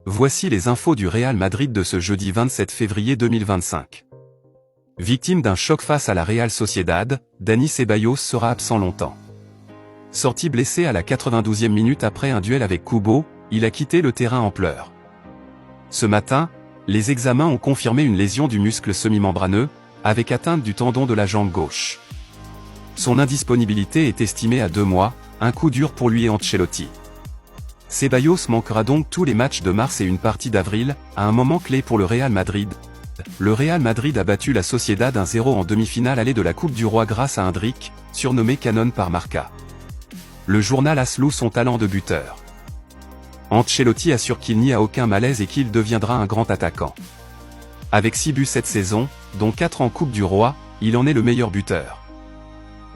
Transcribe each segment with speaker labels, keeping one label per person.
Speaker 1: Voici les infos du Real Madrid de ce jeudi 27 février 2025. Victime d'un choc face à la Real Sociedad, Dani Ceballos sera absent longtemps. Sorti blessé à la 92e minute après un duel avec Kubo, il a quitté le terrain en pleurs. Ce matin, les examens ont confirmé une lésion du muscle semi-membraneux, avec atteinte du tendon de la jambe gauche. Son indisponibilité est estimée à 2 mois, un coup dur pour lui et Ancelotti. Ceballos manquera donc tous les matchs de mars et une partie d'avril, à un moment clé pour le Real Madrid. Le Real Madrid a battu la Sociedad 1-0 en demi-finale allée de la Coupe du Roi grâce à Endrick, surnommé Canon par Marca. Le journal a slou son talent de buteur. Ancelotti assure qu'il n'y a aucun malaise et qu'il deviendra un grand attaquant. Avec 6 buts cette saison, dont 4 en Coupe du Roi, il en est le meilleur buteur.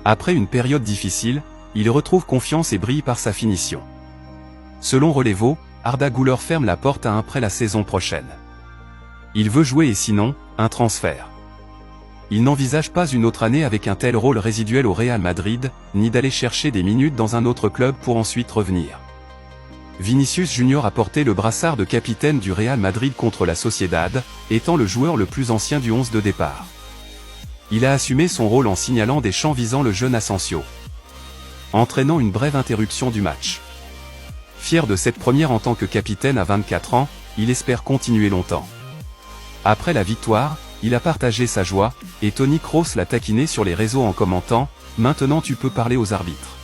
Speaker 1: Après une période difficile, il retrouve confiance et brille par sa finition. Selon Relevo, Arda Güler ferme la porte à un prêt la saison prochaine. Il veut jouer et sinon, un transfert. Il n'envisage pas une autre année avec un tel rôle résiduel au Real Madrid, ni d'aller chercher des minutes dans un autre club pour ensuite revenir. Vinicius Junior a porté le brassard de capitaine du Real Madrid contre la Sociedad, étant le joueur le plus ancien du 11 de départ. Il a assumé son rôle en signalant des chants visant le jeune Asensio, entraînant une brève interruption du match. Fier de cette première en tant que capitaine à 24 ans, il espère continuer longtemps. Après la victoire, il a partagé sa joie, et Toni Kroos l'a taquiné sur les réseaux en commentant « Maintenant tu peux parler aux arbitres ».